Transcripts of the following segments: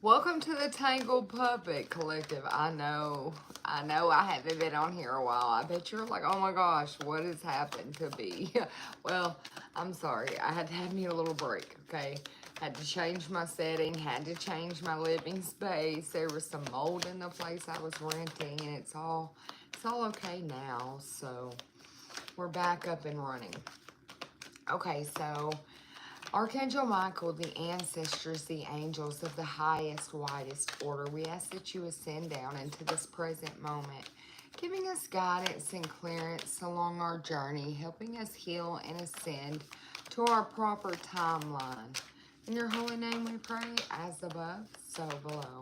Welcome to the Tangled Puppet Collective. I know I haven't been on here a while. I bet you're like, oh my gosh, what has happened to me? Well, I'm sorry. I had to have me a little break, okay? Had to change my setting, had to change my living space. There was some mold in the place I was renting, and it's all okay now. So we're back up and running. Okay, so Archangel Michael, the ancestors, the angels of the highest, widest order, we ask that you ascend down into this present moment, giving us guidance and clearance along our journey, helping us heal and ascend to our proper timeline. In your holy name we pray, as above, so below.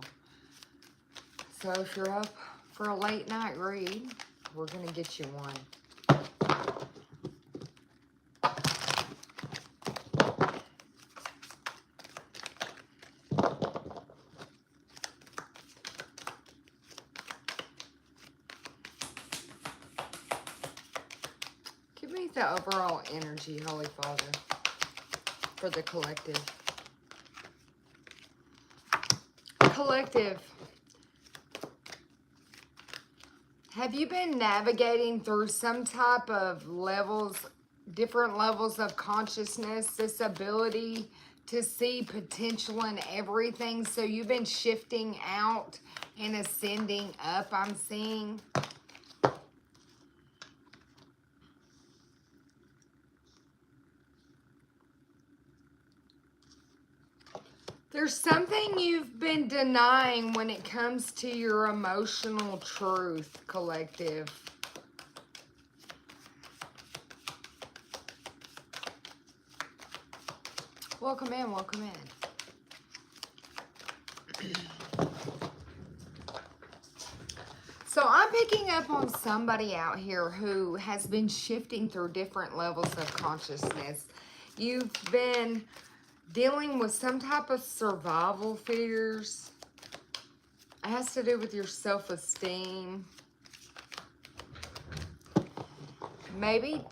So if you're up for a late night read, we're going to get you one. Give me the overall energy, Holy Father, for the collective. Collective, have you been navigating through some type of different levels of consciousness, this ability to see potential in everything? So you've been shifting out and ascending up, I'm seeing. There's something you've been denying when it comes to your emotional truth, collective. Welcome in, welcome in. So I'm picking up on somebody out here who has been shifting through different levels of consciousness. You've been dealing with some type of survival fears. It has to do with your self-esteem. Maybe,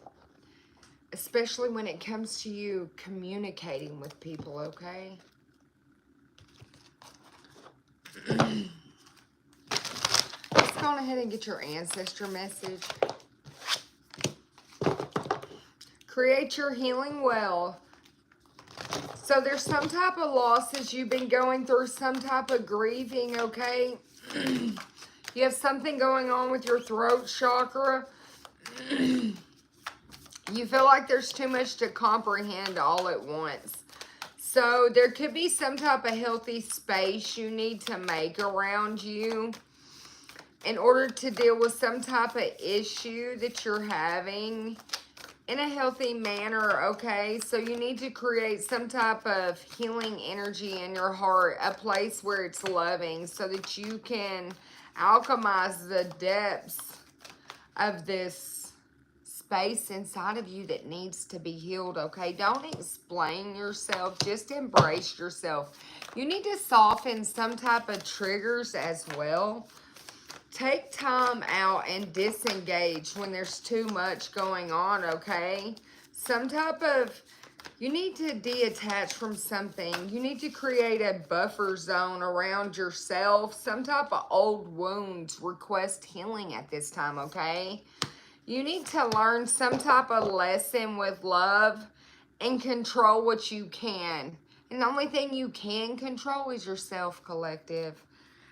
especially when it comes to you communicating with people, okay? Let's go on ahead and get your ancestor message. Create your healing well. So there's some type of losses you've been going through, some type of grieving, okay? You have something going on with your throat chakra. You feel like there's too much to comprehend all at once. So there could be some type of healthy space you need to make around you in order to deal with some type of issue that you're having in a healthy manner, okay? So you need to create some type of healing energy in your heart, a place where it's loving, so that you can alchemize the depths of this space inside of you that needs to be healed, okay? Don't explain yourself, just embrace yourself. You need to soften some type of triggers as well. Take time out and disengage when there's too much going on, okay? You need to detach from something. You need to create a buffer zone around yourself. Some type of old wounds request healing at this time, okay? You need to learn some type of lesson with love and control what you can. And the only thing you can control is yourself, collective.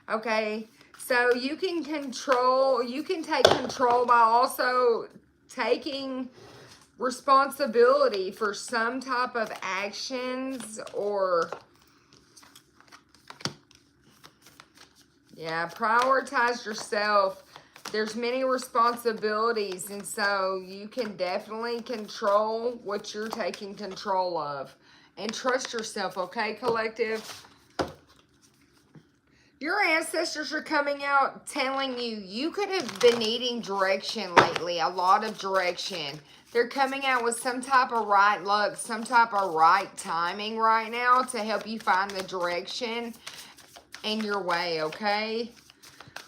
Okay? So you can take control by also taking responsibility for some type of actions or, yeah, prioritize yourself. There's many responsibilities, and so you can definitely control what you're taking control of. And trust yourself, okay, collective? Your ancestors are coming out telling you you could have been needing direction lately, a lot of direction. They're coming out with some type of right luck, some type of right timing right now to help you find the direction in your way, okay?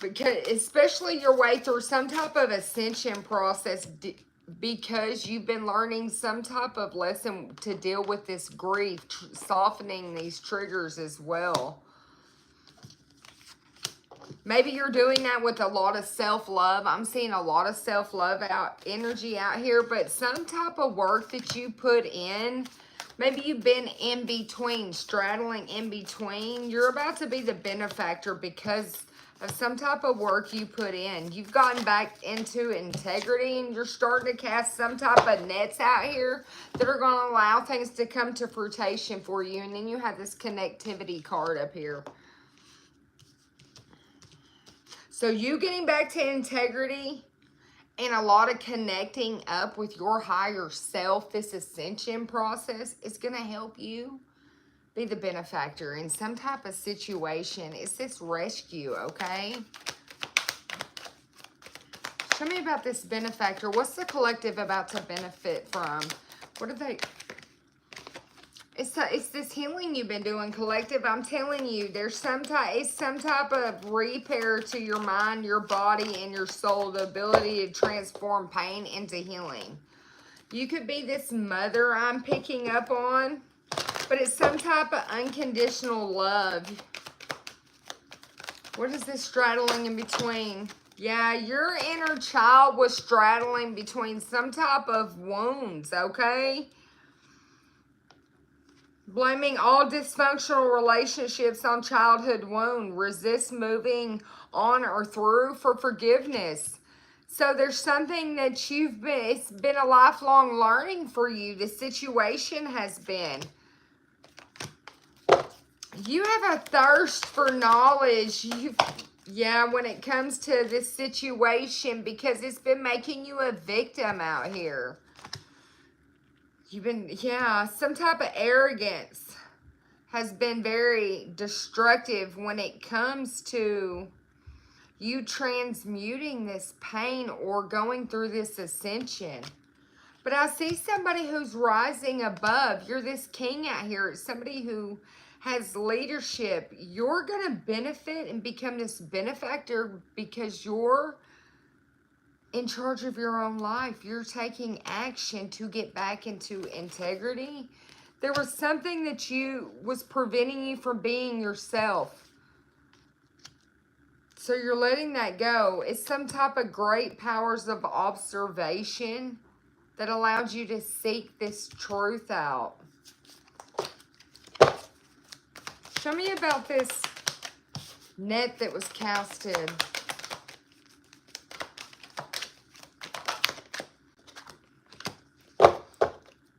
Because especially your way through some type of ascension process, because you've been learning some type of lesson to deal with this grief, softening these triggers as well. Maybe you're doing that with a lot of self-love. I'm seeing a lot of self-love energy out here, but some type of work that you put in, maybe you've been in between, straddling in between. You're about to be the benefactor because of some type of work you put in. You've gotten back into integrity and you're starting to cast some type of nets out here that are going to allow things to come to fruition for you. And then you have this connectivity card up here. So you getting back to integrity and a lot of connecting up with your higher self, this ascension process is going to help you be the benefactor in some type of situation. It's this rescue, okay? Show me about this benefactor. What's the collective about to benefit from? What are they? It's this healing you've been doing, collective. I'm telling you, there's some type of repair to your mind, your body, and your soul. The ability to transform pain into healing. You could be this mother I'm picking up on, but it's some type of unconditional love. What is this straddling in between? Yeah, your inner child was straddling between some type of wounds, okay? Blaming all dysfunctional relationships on childhood wound. Resist moving on or through for forgiveness. So there's something that it's been a lifelong learning for you. The situation has been. You have a thirst for knowledge. Yeah, when it comes to this situation, because it's been making you a victim out here. You've been, yeah, some type of arrogance has been very destructive when it comes to you transmuting this pain or going through this ascension. But I see somebody who's rising above. You're this king out here. It's somebody who has leadership. You're going to benefit and become this benefactor because you're in charge of your own life. You're taking action to get back into integrity. There was something that was preventing you from being yourself. So you're letting that go. It's some type of great powers of observation that allowed you to seek this truth out. Show me about this net that was casted.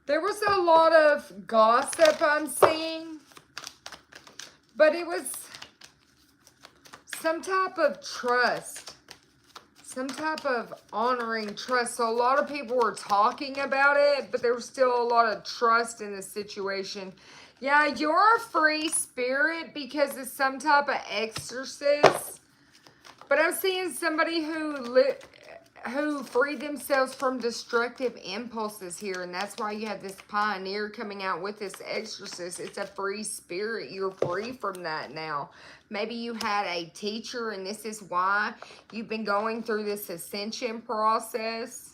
There was a lot of gossip I'm seeing, but it was some type of trust, some type of honoring trust. So a lot of people were talking about it, but there was still a lot of trust in the situation. Yeah, you're a free spirit because it's some type of exorcist, but I'm seeing somebody who freed themselves from destructive impulses here, and that's why you have this pioneer coming out with this exorcist. It's a free spirit. You're free from that now. Maybe you had a teacher, and this is why you've been going through this ascension process.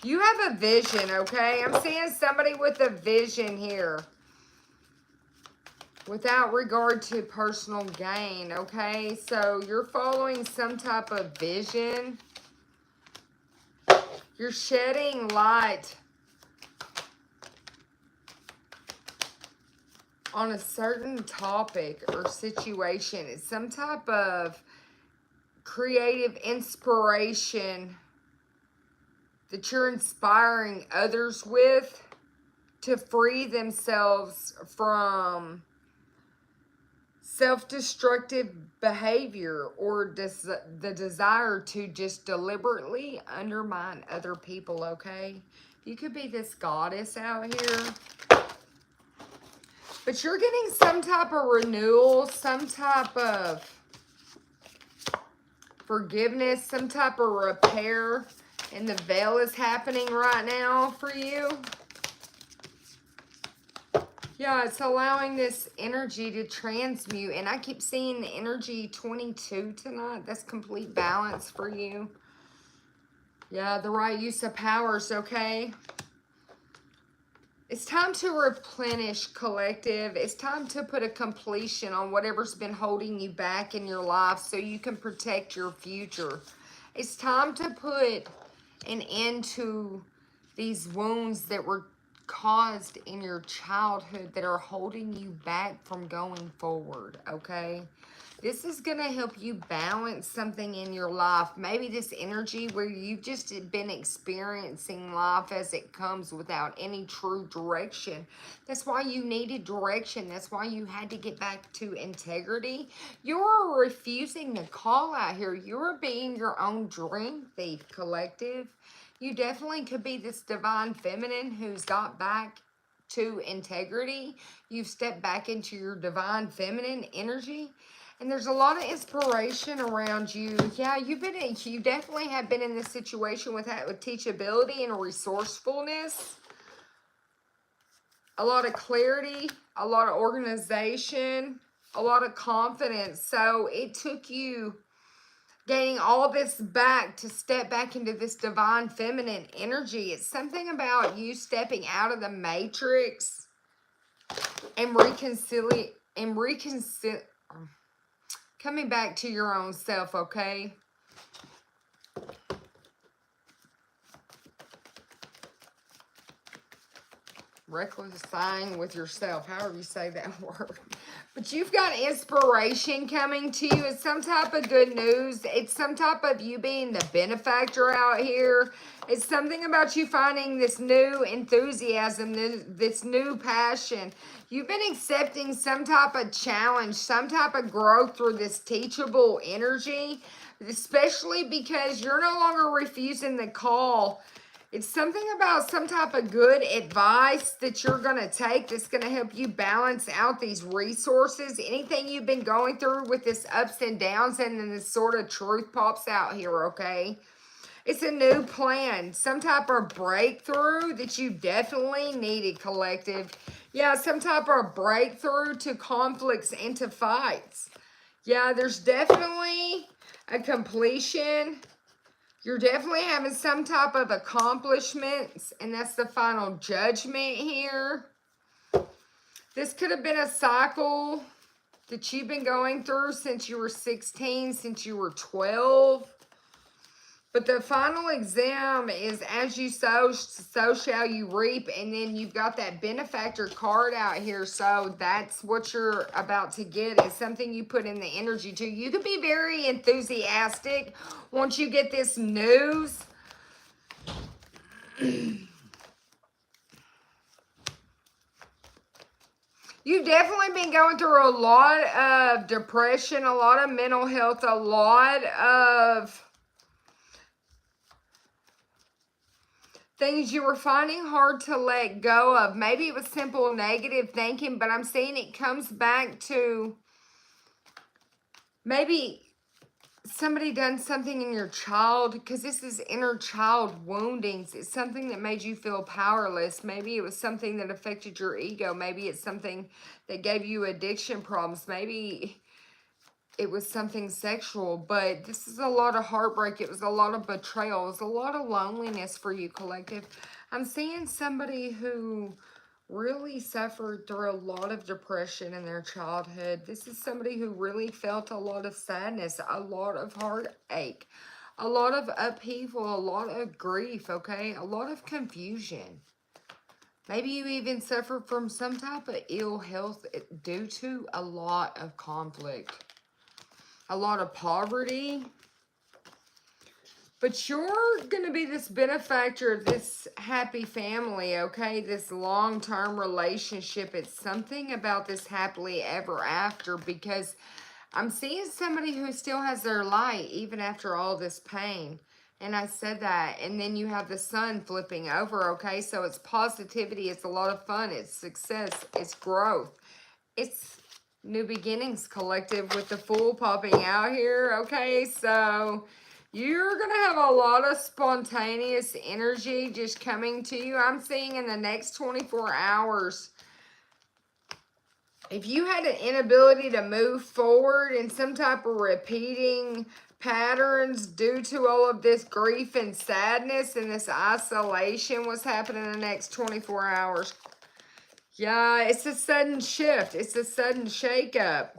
You have a vision, okay? I'm seeing somebody with a vision here. Without regard to personal gain, okay? So you're following some type of vision. You're shedding light on a certain topic or situation. It's some type of creative inspiration that you're inspiring others with to free themselves from self-destructive behavior or the desire to just deliberately undermine other people, okay? You could be this goddess out here. But you're getting some type of renewal, some type of forgiveness, some type of repair. And the veil is happening right now for you. Yeah, it's allowing this energy to transmute. And I keep seeing the energy 22 tonight. That's complete balance for you. Yeah, the right use of powers, okay? It's time to replenish, collective. It's time to put a completion on whatever's been holding you back in your life so you can protect your future. It's time to put an end to these wounds that were caused in your childhood that are holding you back from going forward, okay? This is going to help you balance something in your life. Maybe this energy where you've just been experiencing life as it comes without any true direction. That's why you needed direction. That's why you had to get back to integrity. You're refusing to call out here. You're being your own dream thief, collective. You definitely could be this divine feminine who's got back to integrity. You've stepped back into your divine feminine energy. And there's a lot of inspiration around you. Yeah, you definitely have been in this situation with teachability and resourcefulness. A lot of clarity, a lot of organization, a lot of confidence. So it took you gaining all this back to step back into this divine feminine energy. It's something about you stepping out of the matrix and coming back to your own self, okay? Reconciling with yourself, however you say that word. But you've got inspiration coming to you. It's some type of good news. It's some type of you being the benefactor out here. It's something about you finding this new enthusiasm, this new passion. You've been accepting some type of challenge, some type of growth through this teachable energy, especially because you're no longer refusing the call. It's something about some type of good advice that you're going to take that's going to help you balance out these resources. Anything you've been going through with this ups and downs, and then this sort of truth pops out here, okay? It's a new plan, some type of breakthrough that you definitely needed, collective. Yeah, some type of breakthrough to conflicts and to fights. Yeah, there's definitely a completion. You're definitely having some type of accomplishments, and that's the final judgment here. This could have been a cycle that you've been going through since you were 16, since you were 12. But the final exam is as you sow, so shall you reap. And then you've got that benefactor card out here. So that's what you're about to get, is something you put in the energy to. You could be very enthusiastic once you get this news. You've definitely been going through a lot of depression, a lot of mental health, a lot of things you were finding hard to let go of. Maybe it was simple negative thinking, but I'm seeing it comes back to maybe somebody done something in your child, because this is inner child woundings. It's something that made you feel powerless. Maybe it was something that affected your ego. Maybe it's something that gave you addiction problems. Maybe it was something sexual, but this is a lot of heartbreak. It was a lot of betrayal. It was a lot of loneliness for you, collective. I'm seeing somebody who really suffered through a lot of depression in their childhood. This is somebody who really felt a lot of sadness, a lot of heartache, a lot of upheaval, a lot of grief, okay? A lot of confusion. Maybe you even suffered from some type of ill health due to a lot of conflict. A lot of poverty. But you're going to be this benefactor of this happy family, okay? This long-term relationship. It's something about this happily ever after, because I'm seeing somebody who still has their light even after all this pain. And I said that. And then you have the sun flipping over, okay? So it's positivity. It's a lot of fun. It's success. It's growth. It's new beginnings, collective, with the Fool popping out here, okay? So you're going to have a lot of spontaneous energy just coming to you. I'm seeing in the next 24 hours, if you had an inability to move forward in some type of repeating patterns due to all of this grief and sadness and this isolation, what's happening in the next 24 hours? Yeah, it's a sudden shift. It's a sudden shakeup.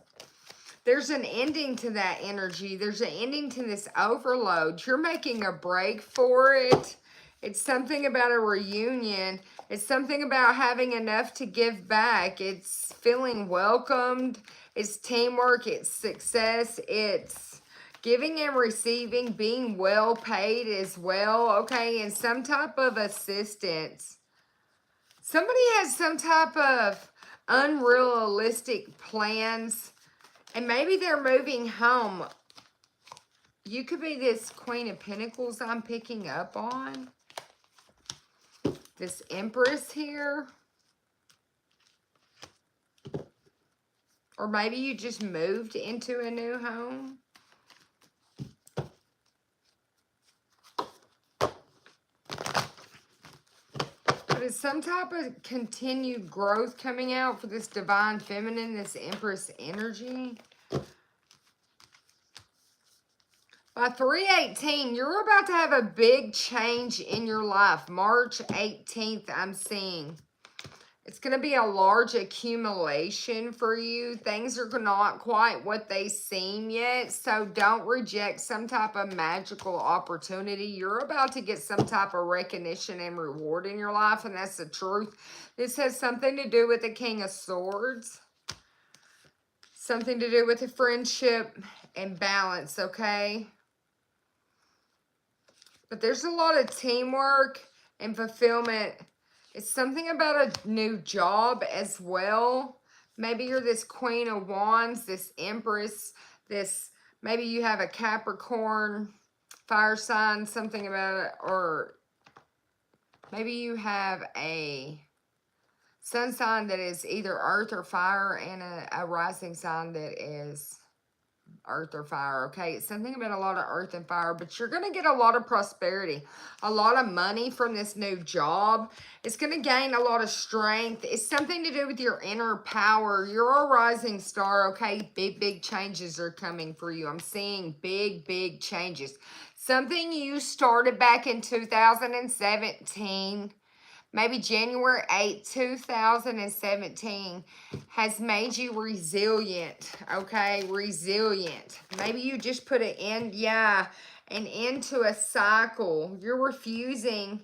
There's an ending to that energy. There's an ending to this overload. You're making a break for it. It's something about a reunion. It's something about having enough to give back. It's feeling welcomed. It's teamwork. It's success. It's giving and receiving, being well paid as well, okay? And some type of assistance. Somebody has some type of unrealistic plans. And maybe they're moving home. You could be this Queen of Pentacles I'm picking up on. This Empress here. Or maybe you just moved into a new home. But it's some type of continued growth coming out for this Divine Feminine, this Empress energy. By 3/18, you're about to have a big change in your life. March 18th, I'm seeing. It's going to be a large accumulation for you. Things are not quite what they seem yet. So don't reject some type of magical opportunity. You're about to get some type of recognition and reward in your life. And that's the truth. This has something to do with the King of Swords. Something to do with the friendship and balance, okay? But there's a lot of teamwork and fulfillment. It's something about a new job as well. Maybe you're this Queen of Wands, this Empress, this, maybe you have a Capricorn, fire sign, something about it, or maybe you have a sun sign that is either earth or fire and a rising sign that is earth or fire, okay? It's something about a lot of earth and fire, but you're going to get a lot of prosperity, a lot of money from this new job. It's going to gain a lot of strength. It's something to do with your inner power. You're a rising star, okay? Big changes are coming for you. I'm seeing big changes. Something you started back in 2017, maybe January 8, 2017, has made you resilient, okay? Resilient. Maybe you just put an end, an end to a cycle. You're refusing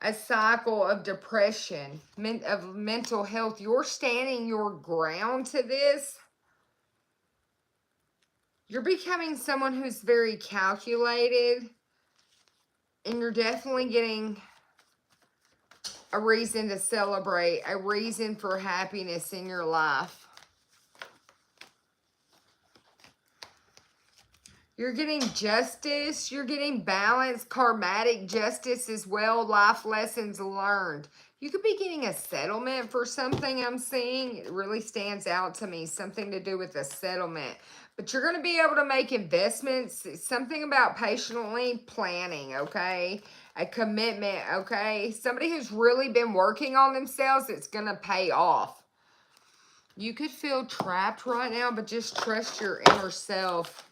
a cycle of depression, of mental health. You're standing your ground to this. You're becoming someone who's very calculated, and you're definitely getting a reason to celebrate, a reason for happiness in your life. You're getting justice. You're getting balance, karmatic justice as well, life lessons learned. You could be getting a settlement for something I'm seeing. It really stands out to me, something to do with a settlement. But you're going to be able to make investments. It's something about patiently planning, okay? A commitment, okay? Somebody who's really been working on themselves, it's going to pay off. You could feel trapped right now, but just trust your inner self.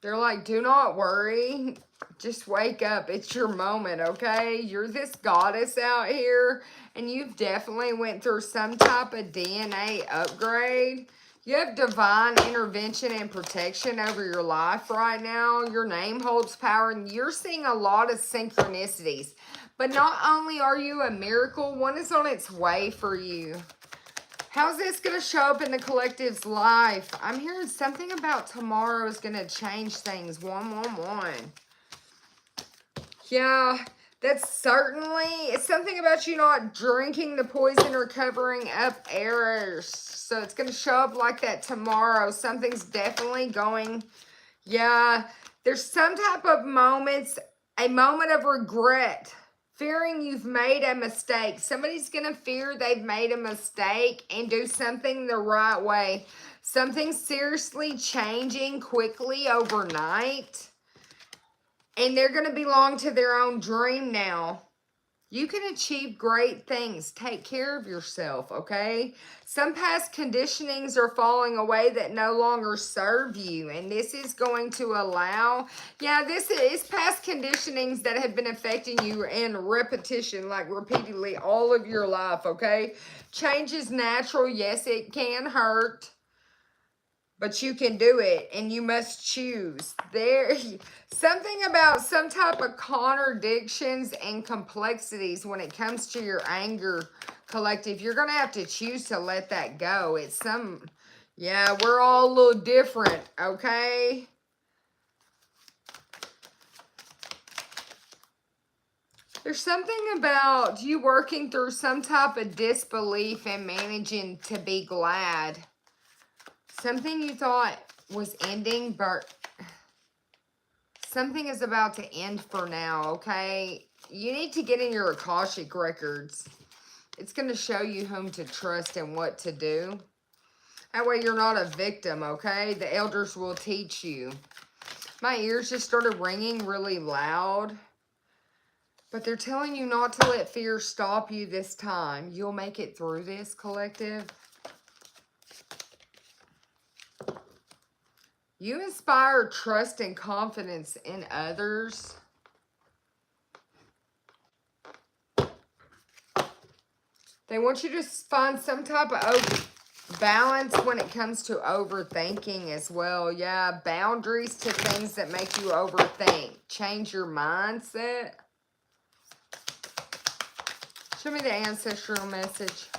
They're like, do not worry. Just wake up. It's your moment, okay? You're this goddess out here, and you've definitely went through some type of DNA upgrade. You have divine intervention and protection over your life right now. Your name holds power, and you're seeing a lot of synchronicities. But not only are you a miracle, one is on its way for you. How's this going to show up in the collective's life? I'm hearing something about tomorrow is going to change things. 111. Yeah, that's certainly, it's something about you not drinking the poison or covering up errors. So it's going to show up like that tomorrow. Something's definitely going, there's some type of moments, a moment of regret. Fearing you've made a mistake. Somebody's going to fear they've made a mistake and do something the right way. Something seriously changing quickly overnight. And they're going to belong to their own dream now. You can achieve great things. Take care of yourself, okay? Some past conditionings are falling away that no longer serve you. And this is going to allow, yeah, this is past conditionings that have been affecting you in repetition, like repeatedly all of your life, okay? Change is natural. Yes, it can hurt. But you can do it, and you must choose. There, something about some type of contradictions and complexities when it comes to your anger, collective. You're going to have to choose to let that go. It's some, yeah, we're all a little different, okay? There's something about you working through some type of disbelief and managing to be glad. Something you thought was ending, but something is about to end for now, okay? You need to get in your Akashic records. It's going to show you whom to trust and what to do. That way you're not a victim, okay? The elders will teach you. My ears just started ringing really loud. But they're telling you not to let fear stop you this time. You'll make it through this, collective. You inspire trust and confidence in others. They want you to find some type of balance when it comes to overthinking as well. Yeah, boundaries to things that make you overthink. Change your mindset. Show me the ancestral message.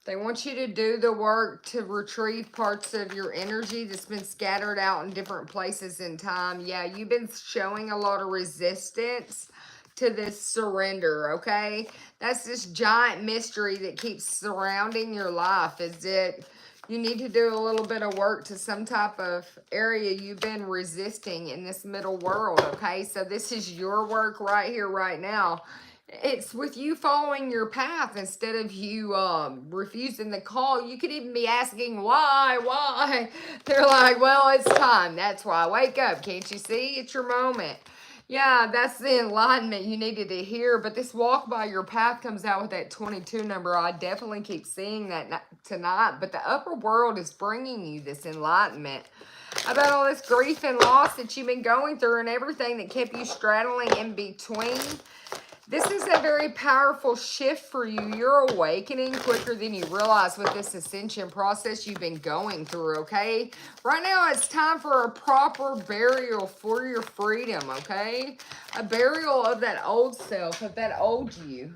They want you to do the work to retrieve parts of your energy that's been scattered out in different places in time. Yeah, you've been showing a lot of resistance to this surrender, okay? That's this giant mystery that keeps surrounding your life. Is it you need to do a little bit of work to some type of area you've been resisting in this middle world, okay? So this is your work right here, right now. It's with you following your path instead of you refusing the call. You could even be asking why. They're like, well, it's time. That's why. Wake up. Can't you see? It's your moment. Yeah, that's the enlightenment you needed to hear. But this walk by your path comes out with that 22 number. I definitely keep seeing that tonight. But the upper world is bringing you this enlightenment about all this grief and loss that you've been going through and everything that kept you straddling in between. This is a very powerful shift for you. You're awakening quicker than you realize with this ascension process you've been going through, okay? Right now, it's time for a proper burial for your freedom, okay? A burial of that old self, of that old you.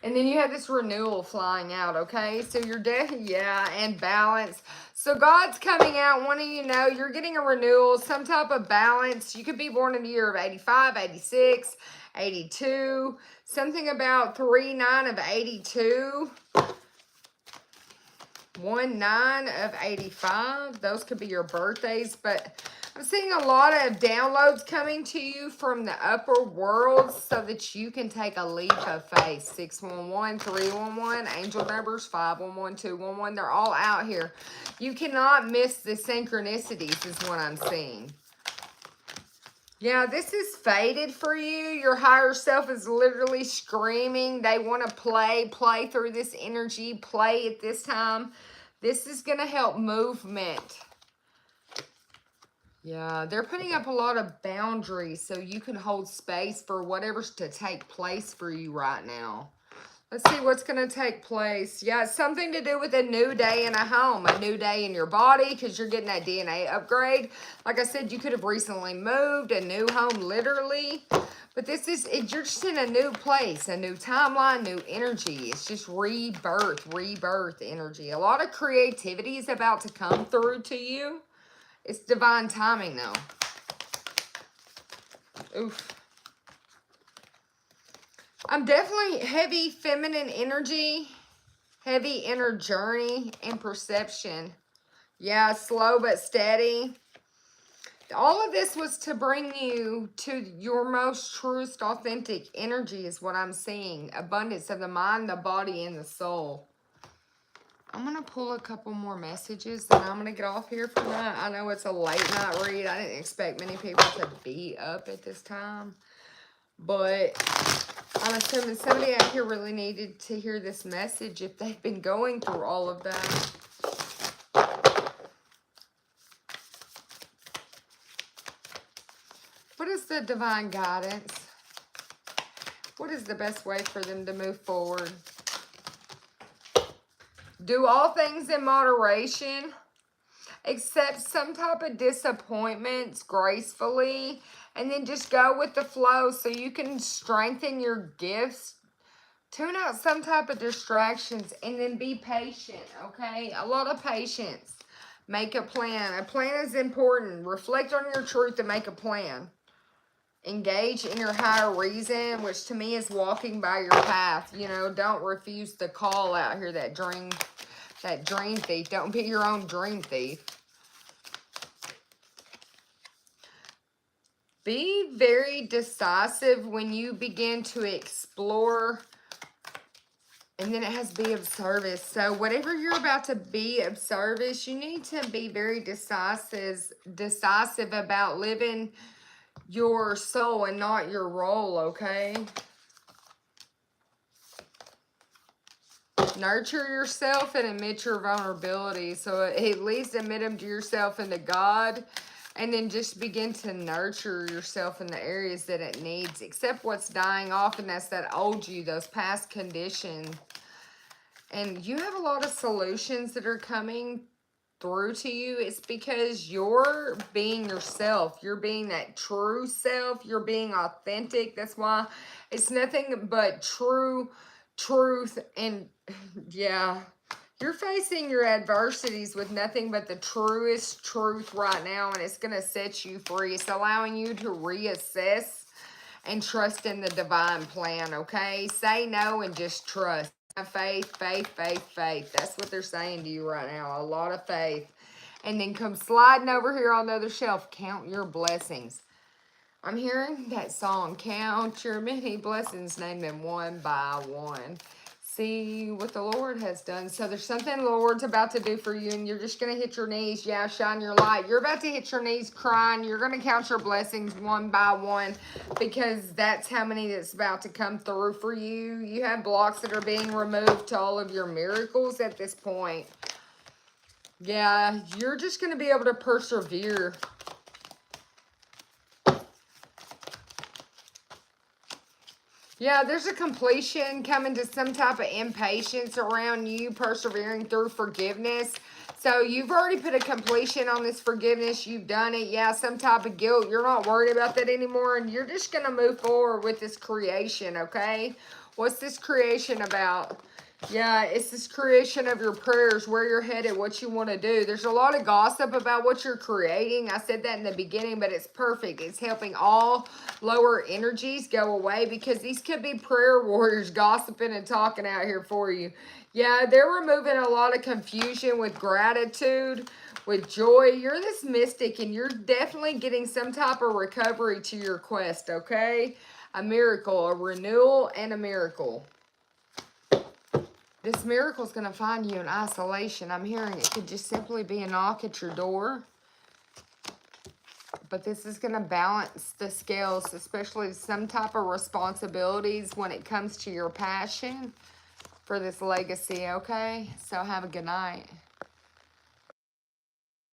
And then you have this renewal flying out, okay? So you're and balance. So God's coming out wanting you to know you're getting a renewal, some type of balance. You could be born in the year of 85, 86, 82. Something about 3/9 of 82. 1/9 of 85. Those could be your birthdays, but I'm seeing a lot of downloads coming to you from the upper world so that you can take a leap of faith. 611, 311, angel numbers, 511, 211. They're all out here. You cannot miss the synchronicities is what I'm seeing. Yeah, this is fated for you. Your higher self is literally screaming. They want to play through this energy, play at this time. This is going to help movement. Yeah, they're putting up a lot of boundaries so you can hold space for whatever's to take place for you right now. Let's see what's going to take place. Yeah, it's something to do with a new day in a home, a new day in your body because you're getting that DNA upgrade. Like I said, you could have recently moved, a new home literally. But this is, you're just in a new place, a new timeline, new energy. It's just rebirth energy. A lot of creativity is about to come through to you. It's divine timing, though. Oof. I'm definitely heavy feminine energy, heavy inner journey and perception. Yeah, slow but steady. All of this was to bring you to your most truest, authentic energy is what I'm seeing. Abundance of the mind, the body, and the soul. I'm going to pull a couple more messages, and I'm going to get off here for tonight. I know it's a late night read. I didn't expect many people to be up at this time. But I'm assuming somebody out here really needed to hear this message if they've been going through all of that. What is the divine guidance? What is the best way for them to move forward? Do all things in moderation. Accept some type of disappointments gracefully. And then just go with the flow so you can strengthen your gifts. Tune out some type of distractions. And then be patient, okay? A lot of patience. Make a plan. A plan is important. Reflect on your truth and make a plan. Engage in your higher reason, which to me is walking by your path. You know, don't refuse the call out here, that dream thief. Don't be your own dream thief. Be very decisive when you begin to explore. And then it has be of service. So whatever you're about to be of service, you need to be very decisive about living your soul and not your role, okay? Nurture yourself and admit your vulnerability. So at least admit them to yourself and to God. And then just begin to nurture yourself in the areas that it needs. Accept what's dying off, and that's that old you, those past conditions. And you have a lot of solutions that are coming through to you. It's because you're being yourself. You're being that true self. You're being authentic. That's why it's nothing but truth. And yeah, you're facing your adversities with nothing but the truest truth right now, and it's going to set you free. It's allowing you to reassess and trust in the divine plan, okay? Say no and just trust. Have faith, faith, faith, faith. That's what they're saying to you right now. A lot of faith. And then come sliding over here on the other shelf. Count your blessings. I'm hearing that song, Count Your Many Blessings, name them one by one. See what the Lord has done. So there's something the Lord's about to do for you, and you're just going to hit your knees. Yeah, shine your light. You're about to hit your knees crying. You're going to count your blessings one by one, because that's how many that's about to come through for you. You have blocks that are being removed to all of your miracles at this point. Yeah, you're just going to be able to persevere. Yeah, there's a completion coming to some type of impatience around you persevering through forgiveness. So you've already put a completion on this forgiveness. You've done it. Yeah, some type of guilt. You're not worried about that anymore. And you're just going to move forward with this creation, okay? What's this creation about? Yeah, it's this creation of your prayers, where you're headed, what you want to do. There's a lot of gossip about what you're creating. I said that in the beginning, but it's perfect. It's helping all lower energies go away, because these could be prayer warriors gossiping and talking out here for you. Yeah, they're removing a lot of confusion with gratitude, with joy. You're this mystic, and you're definitely getting some type of recovery to your quest, okay? A miracle, a renewal, and a miracle. This miracle is going to find you in isolation. I'm hearing it could just simply be a knock at your door. But this is going to balance the scales, especially some type of responsibilities when it comes to your passion for this legacy, okay? So have a good night.